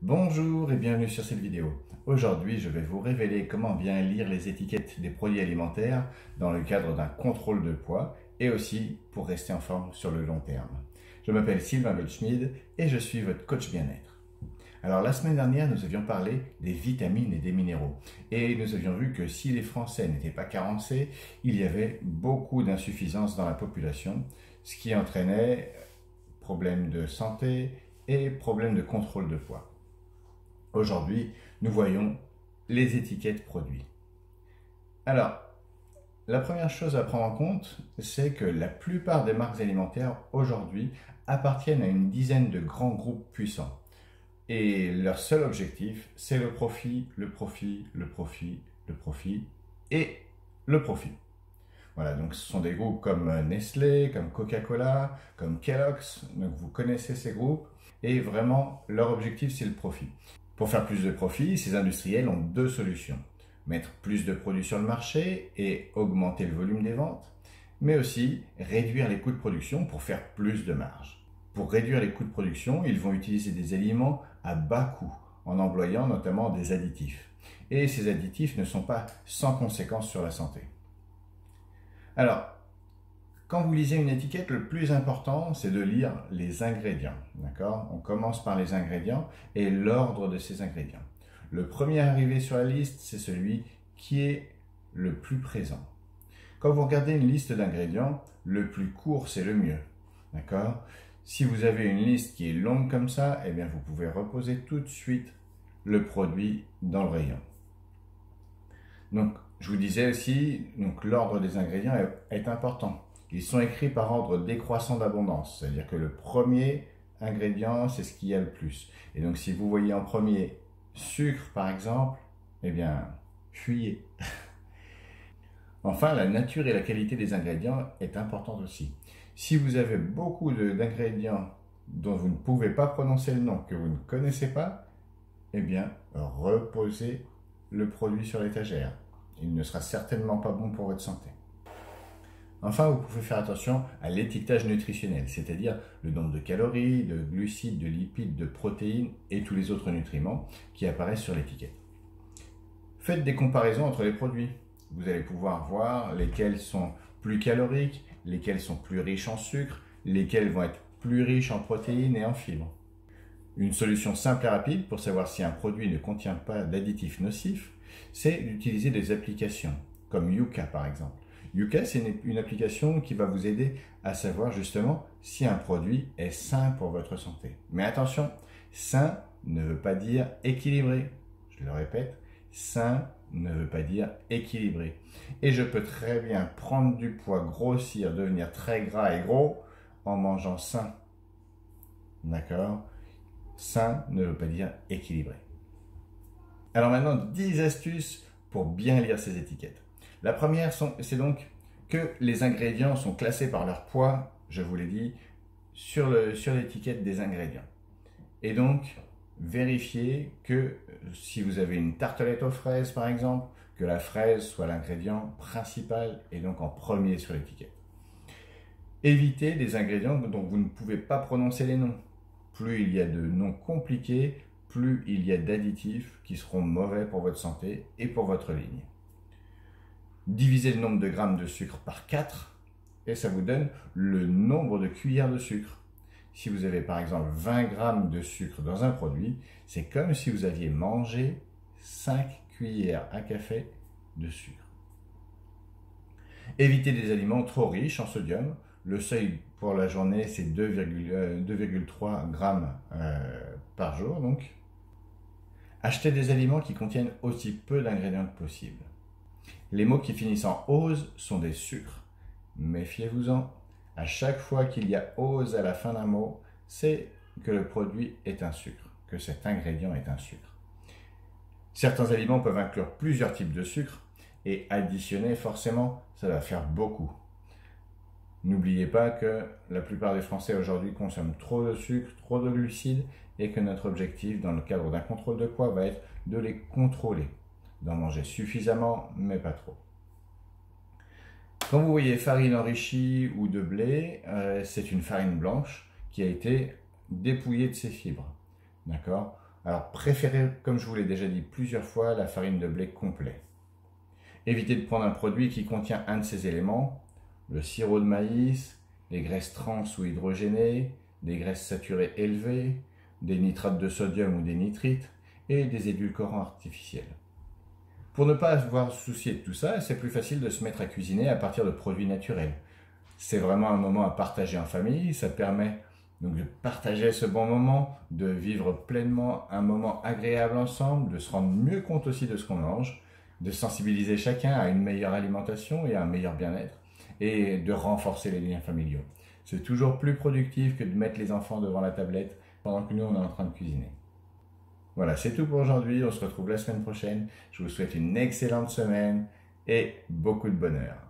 Bonjour et bienvenue sur cette vidéo. Aujourd'hui, je vais vous révéler comment bien lire les étiquettes des produits alimentaires dans le cadre d'un contrôle de poids et aussi pour rester en forme sur le long terme. Je m'appelle Sylvain Goldschmied et je suis votre coach bien-être. Alors la semaine dernière, nous avions parlé des vitamines et des minéraux et nous avions vu que si les Français n'étaient pas carencés, il y avait beaucoup d'insuffisances dans la population, ce qui entraînait problèmes de santé et problèmes de contrôle de poids. Aujourd'hui, nous voyons les étiquettes produits. Alors, la première chose à prendre en compte, c'est que la plupart des marques alimentaires aujourd'hui appartiennent à une dizaine de grands groupes puissants. Et leur seul objectif, c'est le profit, le profit, le profit, le profit et le profit. Voilà, donc ce sont des groupes comme Nestlé, comme Coca-Cola, comme Kellogg's, donc vous connaissez ces groupes, et vraiment leur objectif c'est le profit. Pour faire plus de profit, ces industriels ont deux solutions. Mettre plus de produits sur le marché et augmenter le volume des ventes, mais aussi réduire les coûts de production pour faire plus de marge. Pour réduire les coûts de production, ils vont utiliser des aliments à bas coût, en employant notamment des additifs. Et ces additifs ne sont pas sans conséquences sur la santé. Alors, quand vous lisez une étiquette, le plus important, c'est de lire les ingrédients. D'accord ? On commence par les ingrédients et l'ordre de ces ingrédients. Le premier arrivé sur la liste, c'est celui qui est le plus présent. Quand vous regardez une liste d'ingrédients, le plus court, c'est le mieux. D'accord ? Si vous avez une liste qui est longue comme ça, eh bien vous pouvez reposer tout de suite le produit dans le rayon. Donc, je vous disais aussi, l'ordre des ingrédients est important. Ils sont écrits par ordre décroissant d'abondance, c'est-à-dire que le premier ingrédient, c'est ce qu'il y a le plus. Et donc, si vous voyez en premier sucre, par exemple, eh bien, fuyez. Enfin, la nature et la qualité des ingrédients est importante aussi. Si vous avez beaucoup d'ingrédients dont vous ne pouvez pas prononcer le nom, que vous ne connaissez pas, eh bien, reposez le produit sur l'étagère. Il ne sera certainement pas bon pour votre santé. Enfin, vous pouvez faire attention à l'étiquetage nutritionnel, c'est-à-dire le nombre de calories, de glucides, de lipides, de protéines et tous les autres nutriments qui apparaissent sur l'étiquette. Faites des comparaisons entre les produits. Vous allez pouvoir voir lesquels sont plus caloriques, lesquels sont plus riches en sucre, lesquels vont être plus riches en protéines et en fibres. Une solution simple et rapide pour savoir si un produit ne contient pas d'additifs nocifs, c'est d'utiliser des applications, comme Yuka par exemple. Yuka, c'est une application qui va vous aider à savoir justement si un produit est sain pour votre santé. Mais attention, sain ne veut pas dire équilibré. Je le répète, sain ne veut pas dire équilibré. Et je peux très bien prendre du poids, grossir, devenir très gras et gros en mangeant sain. D'accord ? Sain ne veut pas dire équilibré. Alors maintenant, 10 astuces pour bien lire ces étiquettes. La première, c'est donc que les ingrédients sont classés par leur poids, je vous l'ai dit, sur l'étiquette des ingrédients. Et donc, vérifiez que si vous avez une tartelette aux fraises par exemple, que la fraise soit l'ingrédient principal et donc en premier sur l'étiquette. Évitez des ingrédients dont vous ne pouvez pas prononcer les noms. Plus il y a de noms compliqués, plus il y a d'additifs qui seront mauvais pour votre santé et pour votre ligne. Divisez le nombre de grammes de sucre par 4 et ça vous donne le nombre de cuillères de sucre. Si vous avez par exemple 20 grammes de sucre dans un produit, c'est comme si vous aviez mangé 5 cuillères à café de sucre. Évitez des aliments trop riches en sodium. Le seuil pour la journée, c'est 2,3 grammes par jour. Donc, achetez des aliments qui contiennent aussi peu d'ingrédients que possible. Les mots qui finissent en ose sont des sucres. Méfiez-vous-en. À chaque fois qu'il y a ose à la fin d'un mot, c'est que le produit est un sucre, que cet ingrédient est un sucre. Certains aliments peuvent inclure plusieurs types de sucre et additionner forcément, ça va faire beaucoup. N'oubliez pas que la plupart des Français aujourd'hui consomment trop de sucre, trop de glucides et que notre objectif dans le cadre d'un contrôle de poids va être de les contrôler, d'en manger suffisamment mais pas trop. Quand vous voyez farine enrichie ou de blé, c'est une farine blanche qui a été dépouillée de ses fibres. D'accord ? Alors préférez, comme je vous l'ai déjà dit plusieurs fois, la farine de blé complet. Évitez de prendre un produit qui contient un de ces éléments, le sirop de maïs, les graisses trans ou hydrogénées, des graisses saturées élevées, des nitrates de sodium ou des nitrites et des édulcorants artificiels. Pour ne pas avoir souci de tout ça, c'est plus facile de se mettre à cuisiner à partir de produits naturels. C'est vraiment un moment à partager en famille, ça permet donc de partager ce bon moment, de vivre pleinement un moment agréable ensemble, de se rendre mieux compte aussi de ce qu'on mange, de sensibiliser chacun à une meilleure alimentation et à un meilleur bien-être, et de renforcer les liens familiaux. C'est toujours plus productif que de mettre les enfants devant la tablette pendant que nous on est en train de cuisiner. Voilà, c'est tout pour aujourd'hui, on se retrouve la semaine prochaine. Je vous souhaite une excellente semaine et beaucoup de bonheur.